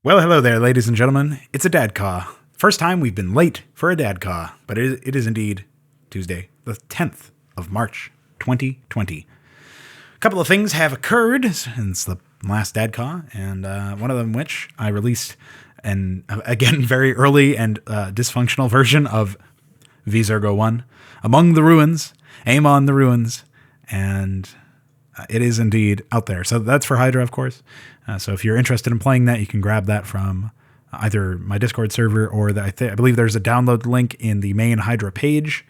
Well, hello there, ladies and gentlemen. It's a DADCAW. First time we've been late for a DADCAW, but it is indeed Tuesday, the 10th of March, 2020. A couple of things have occurred since the last DADCAW, and one of them which I released an, again, very early and dysfunctional version of V-Zergo 1, Among the Ruins, Aim on the Ruins, and it is indeed out there. So that's for Hydra, of course. So if you're interested in playing that, you can grab that from either my Discord server or I believe there's a download link in the main Hydra page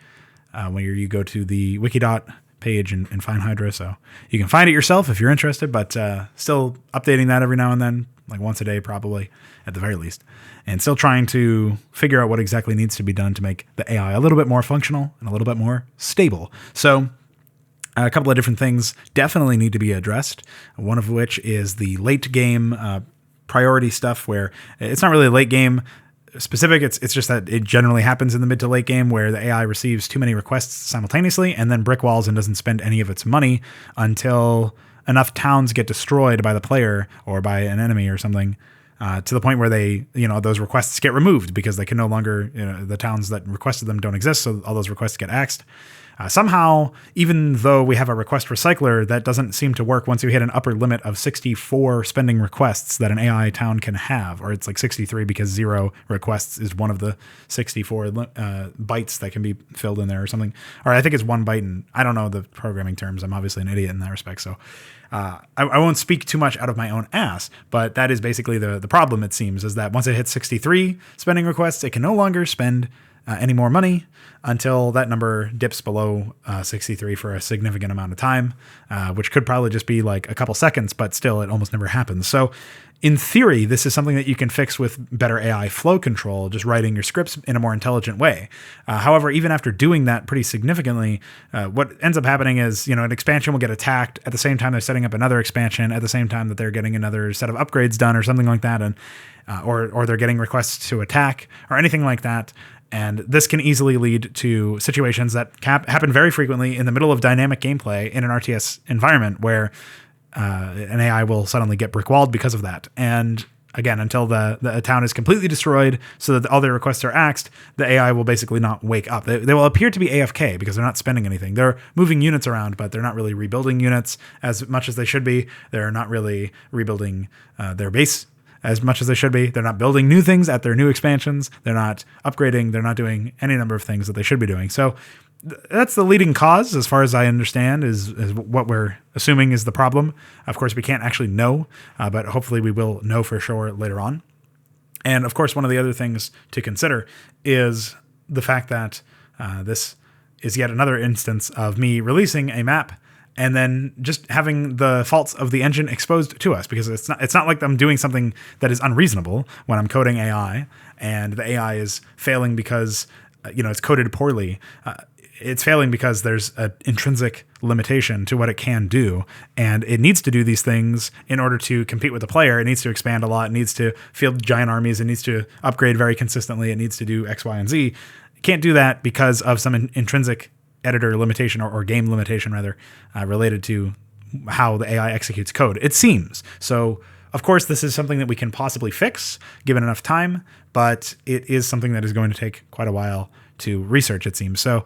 when you go to the Wikidot page and find Hydra. So you can find it yourself if you're interested, but still updating that every now and then, like once a day probably at the very least. And still trying to figure out what exactly needs to be done to make the AI a little bit more functional and a little bit more stable. So a couple of different things definitely need to be addressed, one of which is the late game priority stuff, where it's not really late game specific. It's just that it generally happens in the mid to late game where the AI receives too many requests simultaneously and then brick walls and doesn't spend any of its money until enough towns get destroyed by the player or by an enemy or something. To the point where they, those requests get removed because they can no longer, the towns that requested them don't exist, so all those requests get axed. Somehow, even though we have a request recycler, that doesn't seem to work once you hit an upper limit of 64 spending requests that an AI town can have, or it's like 63 because 0 requests is one of the 64 bytes that can be filled in there or something. Or I think it's 1 byte, and I don't know the programming terms. I'm obviously an idiot in that respect, so I won't speak too much out of my own ass, but that is basically the problem, it seems, is that once it hits 63 spending requests, it can no longer spend any more money until that number dips below 63 for a significant amount of time, which could probably just be like a couple seconds, but still it almost never happens. So in theory, this is something that you can fix with better AI flow control, just writing your scripts in a more intelligent way. However, even after doing that pretty significantly, what ends up happening is, an expansion will get attacked at the same time they're setting up another expansion, at the same time that they're getting another set of upgrades done or something like that, and or they're getting requests to attack or anything like that. And this can easily lead to situations that happen very frequently in the middle of dynamic gameplay in an RTS environment where an AI will suddenly get brick-walled because of that. And again, until the town is completely destroyed so that all their requests are axed, the AI will basically not wake up. They will appear to be AFK because they're not spending anything. They're moving units around, but they're not really rebuilding units as much as they should be. They're not really rebuilding their base as much as they should be. They're not building new things at their new expansions. They're not upgrading. They're not doing any number of things that they should be doing. So that's the leading cause, as far as I understand, is what we're assuming is the problem. Of course, we can't actually know, but hopefully we will know for sure later on. And of course, one of the other things to consider is the fact that this is yet another instance of me releasing a map and then just having the faults of the engine exposed to us, because it's not like I'm doing something that is unreasonable when I'm coding AI and the AI is failing because it's coded poorly. It's failing because there's an intrinsic limitation to what it can do, and it needs to do these things in order to compete with the player. It needs to expand a lot. It needs to field giant armies. It needs to upgrade very consistently. It needs to do X, Y, and Z. It can't do that because of some intrinsic editor limitation or game limitation rather, related to how the AI executes code, it seems. So of course, this is something that we can possibly fix given enough time, but it is something that is going to take quite a while to research, it seems. So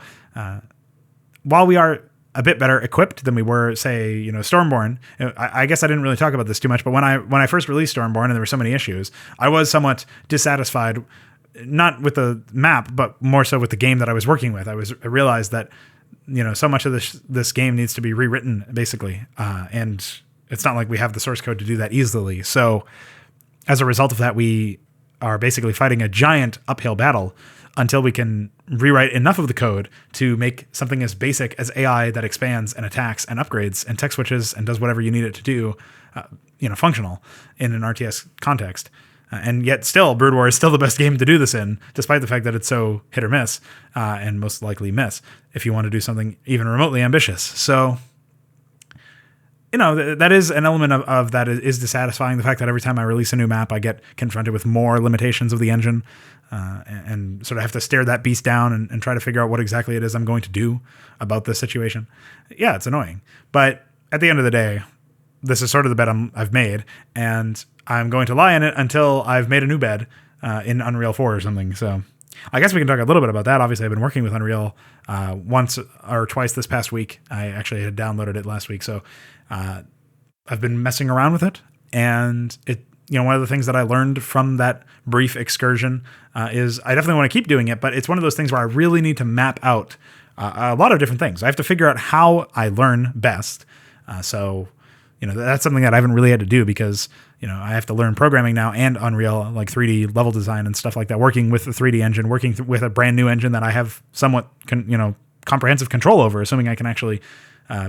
while we are a bit better equipped than we were, say, Stormborn, I guess I didn't really talk about this too much, but when I first released Stormborn and there were so many issues, I was somewhat dissatisfied, not with the map, but more so with the game that I was working with. I realized that, so much of this game needs to be rewritten, basically. And it's not like we have the source code to do that easily. So as a result of that, we are basically fighting a giant uphill battle until we can rewrite enough of the code to make something as basic as AI that expands and attacks and upgrades and tech switches and does whatever you need it to do, functional in an RTS context. And yet still, Brood War is still the best game to do this in, despite the fact that it's so hit or miss, and most likely miss, if you want to do something even remotely ambitious. So, that is an element of that is dissatisfying. The fact that every time I release a new map, I get confronted with more limitations of the engine, and sort of have to stare that beast down and try to figure out what exactly it is I'm going to do about this situation. Yeah, it's annoying. But at the end of the day, this is sort of the bet I've made, and I'm going to lie in it until I've made a new bed in Unreal 4 or something. So I guess we can talk a little bit about that. Obviously, I've been working with Unreal once or twice this past week. I actually had downloaded it last week. So I've been messing around with it. And one of the things that I learned from that brief excursion is I definitely want to keep doing it, but it's one of those things where I really need to map out a lot of different things. I have to figure out how I learn best. So that's something that I haven't really had to do because, I have to learn programming now and Unreal, like 3D level design and stuff like that, working with the 3D engine, working with a brand new engine that I have somewhat, comprehensive control over, assuming I can actually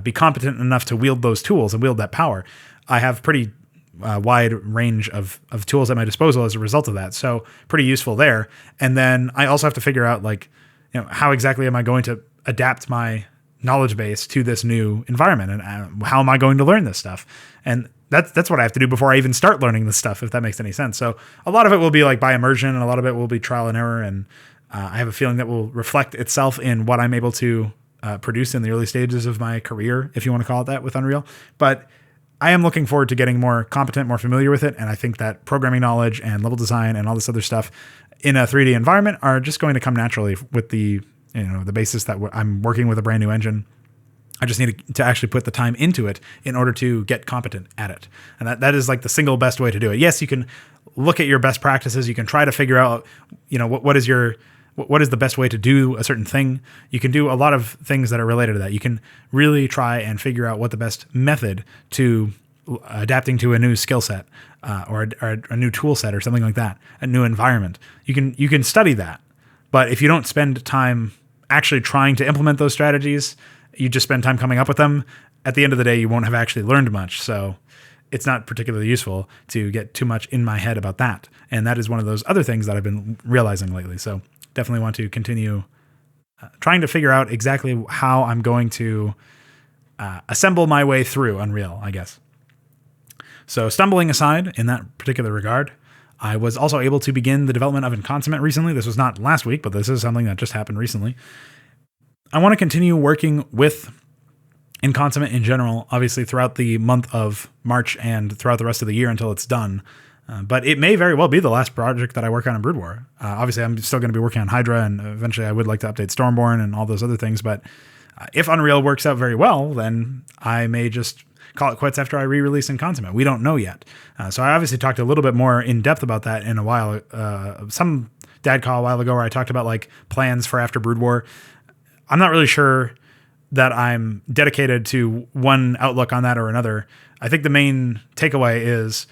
be competent enough to wield those tools and wield that power. I have pretty wide range of tools at my disposal as a result of that. So pretty useful there. And then I also have to figure out how exactly am I going to adapt my knowledge base to this new environment and how am I going to learn this stuff? And that's what I have to do before I even start learning this stuff, if that makes any sense. So a lot of it will be like by immersion and a lot of it will be trial and error. And I have a feeling that will reflect itself in what I'm able to produce in the early stages of my career, if you want to call it that, with Unreal. But I am looking forward to getting more competent, more familiar with it. And I think that programming knowledge and level design and all this other stuff in a 3D environment are just going to come naturally with the basis that I'm working with a brand new engine. I just need to actually put the time into it in order to get competent at it. And that is like the single best way to do it. Yes, you can look at your best practices. You can try to figure out, what is the best way to do a certain thing. You can do a lot of things that are related to that. You can really try and figure out what the best method to adapting to a new skill set or a new tool set or something like that, a new environment. You can study that. But if you don't spend time actually trying to implement those strategies, you just spend time coming up with them. At the end of the day, you won't have actually learned much. So it's not particularly useful to get too much in my head about that. And that is one of those other things that I've been realizing lately. So definitely want to continue trying to figure out exactly how I'm going to assemble my way through Unreal, I guess. So stumbling aside in that particular regard, I was also able to begin the development of Inconsummate recently. This was not last week, but this is something that just happened recently. I want to continue working with Inconsummate in general, obviously throughout the month of March and throughout the rest of the year until it's done. But it may very well be the last project that I work on in Brood War. Obviously, I'm still going to be working on Hydra, and eventually I would like to update Stormborn and all those other things. But if Unreal works out very well, then I may just call it quits after I re-release Inconsummate. We don't know yet. So I obviously talked a little bit more in depth about that in a while. Some DADCAW a while ago where I talked about like plans for after Brood War. I'm not really sure that I'm dedicated to one outlook on that or another. I think the main takeaway is,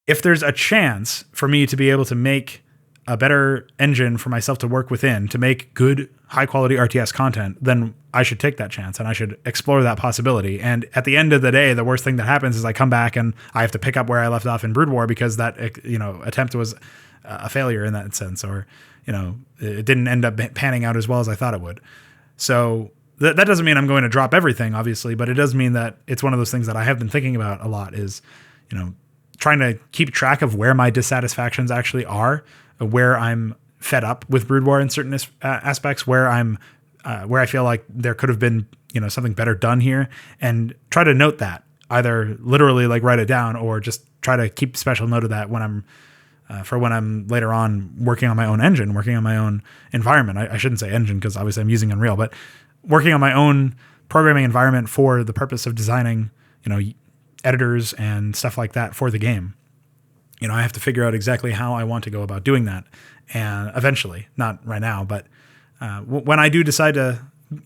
if there's a chance for me to be able to make a better engine for myself to work within, to make good, high-quality RTS content, then I should take that chance and I should explore that possibility. And at the end of the day, the worst thing that happens is I come back and I have to pick up where I left off in Brood War because that attempt was a failure in that sense, or it didn't end up panning out as well as I thought it would. So that doesn't mean I'm going to drop everything, obviously, but it does mean that it's one of those things that I have been thinking about a lot is, trying to keep track of where my dissatisfactions actually are, where I'm fed up with Brood War in certain aspects, where I feel like there could have been, something better done here, and try to note that, either literally like write it down or just try to keep special note of that when I'm later on working on my own engine, working on my own environment. I shouldn't say engine because obviously I'm using Unreal, but working on my own programming environment for the purpose of designing, editors and stuff like that for the game. I have to figure out exactly how I want to go about doing that. And eventually, not right now, but when I do decide to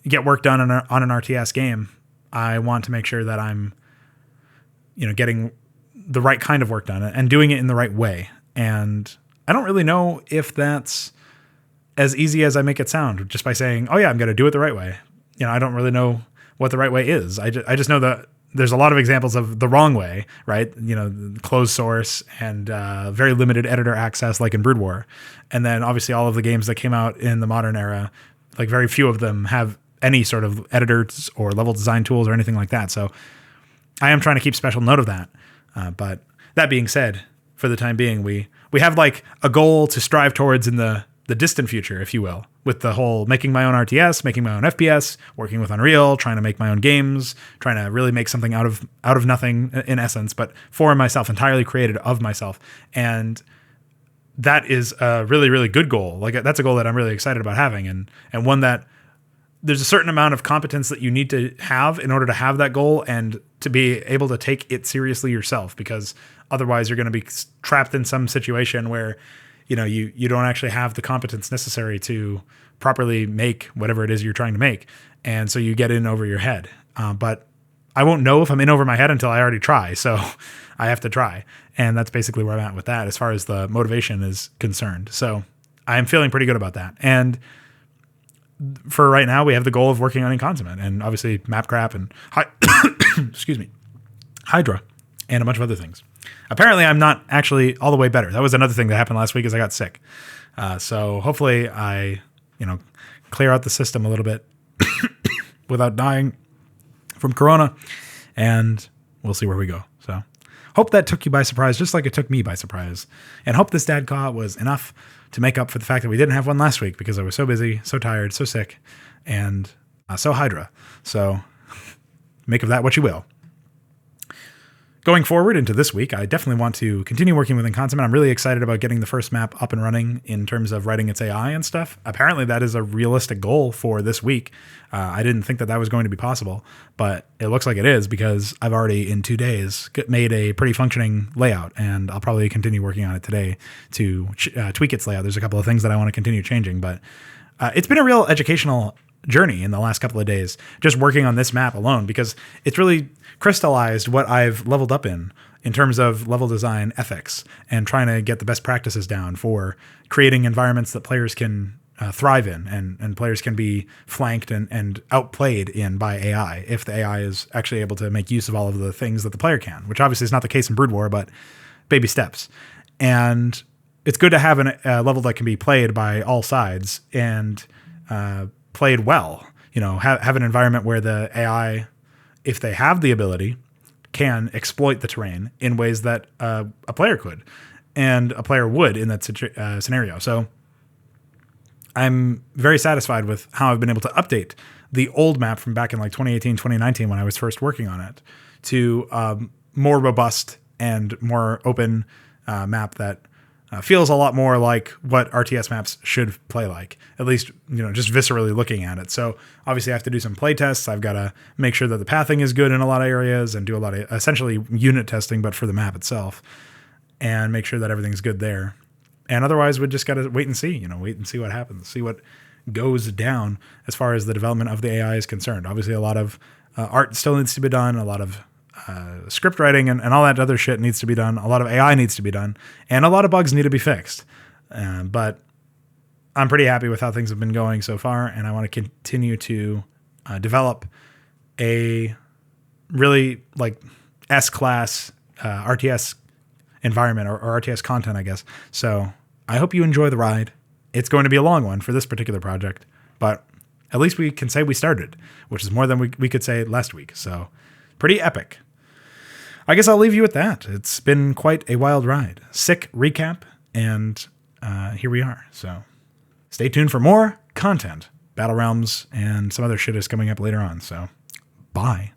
get work done on an RTS game, I want to make sure that I'm, getting the right kind of work done and doing it in the right way. And I don't really know if that's as easy as I make it sound just by saying, oh yeah, I'm going to do it the right way. I don't really know what the right way is. I just know that there's a lot of examples of the wrong way, right? Closed source and very limited editor access like in Brood War. And then obviously all of the games that came out in the modern era, like very few of them have any sort of editors or level design tools or anything like that. So I am trying to keep special note of that. But that being said, for the time being, we have like a goal to strive towards in the the distant future, if you will, with the whole making my own RTS, making my own FPS, working with Unreal, trying to make my own games, trying to really make something out of nothing in essence, but for myself, entirely created of myself. And that is a really, really good goal. Like, that's a goal that I'm really excited about having, and one that there's a certain amount of competence that you need to have in order to have that goal and to be able to take it seriously yourself, because otherwise you're going to be trapped in some situation where you don't actually have the competence necessary to properly make whatever it is you're trying to make. And so you get in over your head. But I won't know if I'm in over my head until I already try. So I have to try. And that's basically where I'm at with that as far as the motivation is concerned. So I'm feeling pretty good about that. And for right now, we have the goal of working on Inconsummate and obviously Mapcrap and excuse me, Hydra and a bunch of other things. Apparently, I'm not actually all the way better. That was another thing that happened last week is I got sick. So hopefully I, clear out the system a little bit without dying from Corona, and we'll see where we go. So hope that took you by surprise, just like it took me by surprise. And hope this DADCAW was enough to make up for the fact that we didn't have one last week because I was so busy, so tired, so sick, and so Hydra. So make of that what you will. Going forward into this week, I definitely want to continue working with Inconsummate. I'm really excited about getting the first map up and running in terms of writing its AI and stuff. Apparently, that is a realistic goal for this week. I didn't think that was going to be possible, but it looks like it is because I've already, in 2 days, made a pretty functioning layout, and I'll probably continue working on it today to tweak its layout. There's a couple of things that I want to continue changing, but it's been a real educational journey in the last couple of days, just working on this map alone, because it's really crystallized what I've leveled up in terms of level design ethics and trying to get the best practices down for creating environments that players can thrive in, and players can be flanked and outplayed in by AI if the AI is actually able to make use of all of the things that the player can, which obviously is not the case in Brood War, but baby steps. And it's good to have a level that can be played by all sides and played well. Have an environment where the AI, if they have the ability, can exploit the terrain in ways that a player could, and a player would in that scenario. So I'm very satisfied with how I've been able to update the old map from back in like 2018, 2019 when I was first working on it to more robust and more open map that feels a lot more like what RTS maps should play like, at least, just viscerally looking at it. So obviously I have to do some play tests. I've got to make sure that the pathing is good in a lot of areas and do a lot of essentially unit testing, but for the map itself, and make sure that everything's good there. And otherwise we just got to wait and see, wait and see what happens, see what goes down as far as the development of the AI is concerned. Obviously a lot of art still needs to be done, a lot of script writing and all that other shit needs to be done. A lot of AI needs to be done, and a lot of bugs need to be fixed. But I'm pretty happy with how things have been going so far, and I want to continue to develop a really like S-class RTS environment or RTS content, I guess. So I hope you enjoy the ride. It's going to be a long one for this particular project, but at least we can say we started, which is more than we could say last week. So pretty epic. I guess I'll leave you with that. It's been quite a wild ride. Sick recap, and here we are. So stay tuned for more content. Battle Realms and some other shit is coming up later on. So bye.